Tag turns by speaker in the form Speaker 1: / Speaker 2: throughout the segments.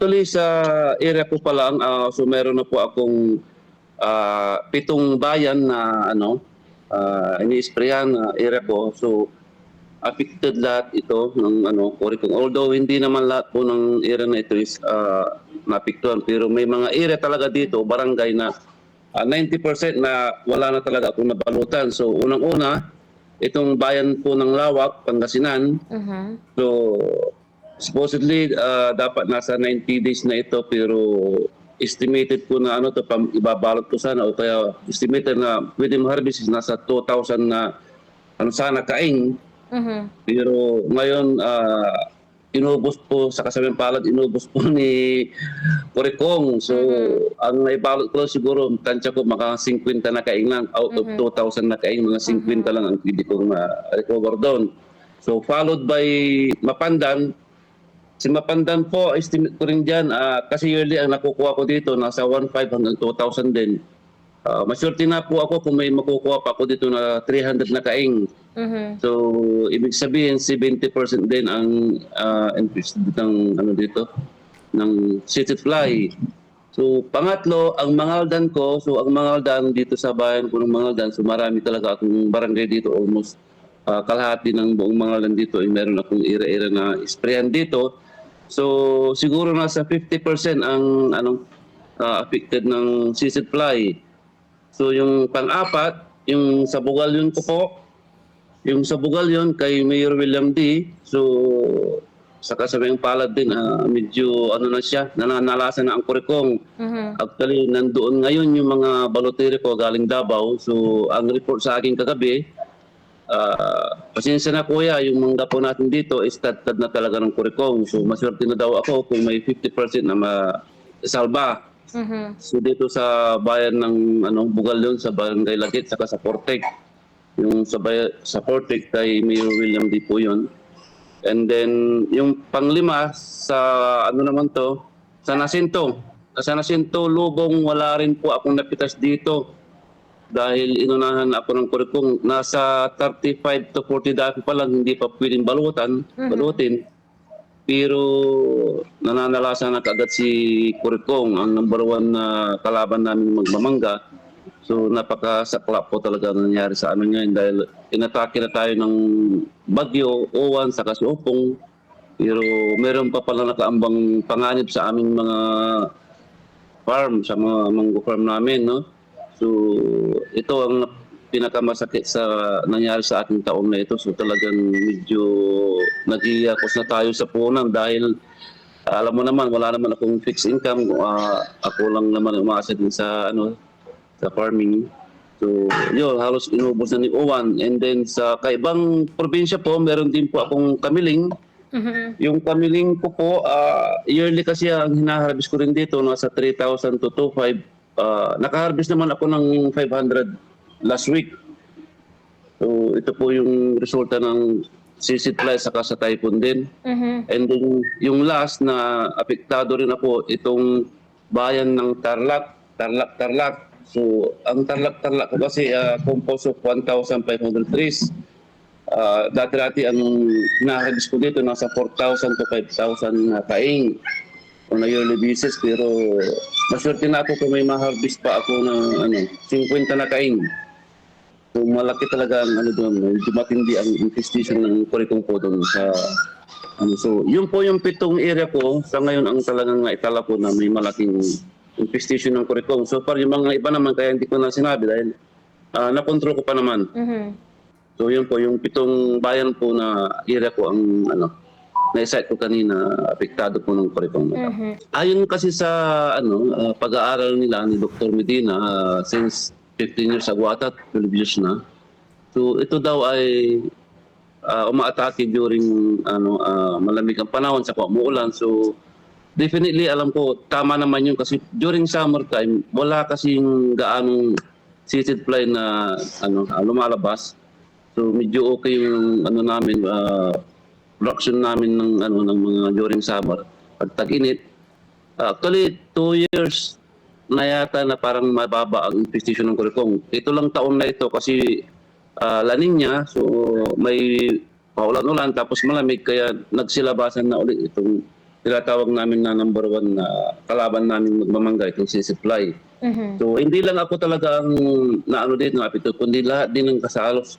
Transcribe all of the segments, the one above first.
Speaker 1: Actually, sa area ko pa lang, so meron na po akong 7 bayan na ini-sprayan na area ko. So, affected lahat ito ng Corecong. Although hindi naman lahat po ng area na ito is naapektuhan. Pero may mga area talaga dito, barangay na 90% na wala na talaga akong nabalutan. So, unang-una, itong bayan po ng Lawak, Pangasinan. So, supposedly, dapat nasa 90 days na ito, pero estimated ko na ibabalot ko sana, o kaya estimated na pwede ma-harvest is nasa 2,000 na sana kaing. Pero ngayon, inubos po sa kasamang palad, inubos po ni Corecong. So, ang naibalot ko siguro, tansya ko maka 50 na kaing lang. Out of 2,000 na kaing, mga 50 lang ang pwede kong recover doon. So, followed by Mapandan. Si Mapandan po, estimate ko rin dyan, kasi yearly ang nakukuha ko dito, nasa 1,500 hanggang 2,000 din. Masyurti na po ako kung may makukuha pa ako dito na 300 na kaing. So, ibig sabihin, 70% din ang investment ng dito, ng city fly. So, pangatlo, ang Mangaldan ko, so ang Mangaldan dito sa bayan ko ng Mangaldan, so marami talaga akong barangay dito, almost kalahati ng buong Mangaldan dito, ay meron akong ira-ira na sprayan dito. So, siguro nasa 50% ang affected ng seaweed fly. So, yung pang-apat, yung sa Bugalyon ko po, yung sa Bugalyon kay Mayor William D. So, sa kasamang palad din, medyo na siya, nananalasan na ang Corecong. Actually, nandoon ngayon yung mga baloteri ko galing Davao. So, ang report sa akin kagabi, pasensya na kuya, yung mangga po natin dito, tad na talaga ng Corecong. So, maswerte na daw ako kung may 50% na masalba. So, dito sa bayan ng Bugalyon, sa Barangay Lagit, saka sa Portec. Yung sa Portec kay Mayor William D. po yun. And then, yung panglima, sa naman to, sa Nasinto. Sa Nasinto, Lubong, wala rin po akong napitas dito. Dahil inunahan ako ng Corecong, nasa 35 to 40 dati pa lang, hindi pa pwedeng balutin. Pero nananalasan na kaagad si Corecong, ang number 1 na kalaban namin magmamangga. So napakasakla po talaga nangyari sa amin ngayon dahil inatake na tayo ng Bagyo, Owan, saka si Opong. Pero meron pa pala nakaambang panganib sa aming mga farm, sa mga mango farm namin, no? So ito ang pinakamasakit sa nangyari sa ating taon na ito. So talagang medyo nag-iakos na tayo sa punan dahil alam mo naman, wala naman akong fixed income. Ako lang naman umaasa din sa sa farming. So yun, halos inubos na ni Owan. And then sa kaibang probinsya po, meron din po akong kamiling. Yung kamiling ko po, yearly kasi ang hinaharvest ko rin dito, nasa 3,000 to 2,500. Nakaharvest naman ako ng 500 last week. So ito po yung resulta ng seaweed fly saka sa typhoon din. And then yung last na apektado rin ako, itong bayan ng Tarlac. So ang Tarlac ko kasi composed of 1,500 trees. Dati ang hinaharvest ko dito nasa 4,000 to 5,000 na kaing on a yearly basis, pero maswerte na ako kung may ma-harvest pa ako ng 50 na kaing. So malaki talaga ang doon, matindi ang infestation ng Corecong po doon sa so yun po yung 7 area ko sa ngayon ang talagang naitala ko na may malaking infestation ng Corecong. So far yung mga iba naman kaya hindi ko na sinabi dahil na-control ko pa naman. So yun po yung 7 bayan po na area ko ang na-cite ko kanina, apektado po ng Corecong. Ayon kasi sa pag-aaral nila ni Dr. Medina, since 15 years ago at 12 years na. So ito daw ay umaatake during malamig ang panahon sa umuulan. So definitely alam ko tama naman yun kasi during summertime wala kasing gaanong seaweed fly na lumalabas. So medyo okay yung namin production namin ng mga during summer. Pag tag-init, actually 2 years na yata na parang mababa ang infestation ng Corecong. Ito lang taon na ito kasi La Nina, so may paulan-ulan tapos malamig kaya nagsilabasan na ulit itong tinatawag namin na number one na kalaban namin magmamangga itong si Supply. So hindi lang ako talaga ang naano dito, napito, kundi lahat din ng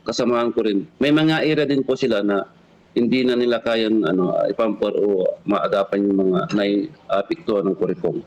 Speaker 1: kasamahan ko rin. May mga area din po sila na hindi na nila kayang ipampor o maagapan yung mga naipiktuan ng Corecon.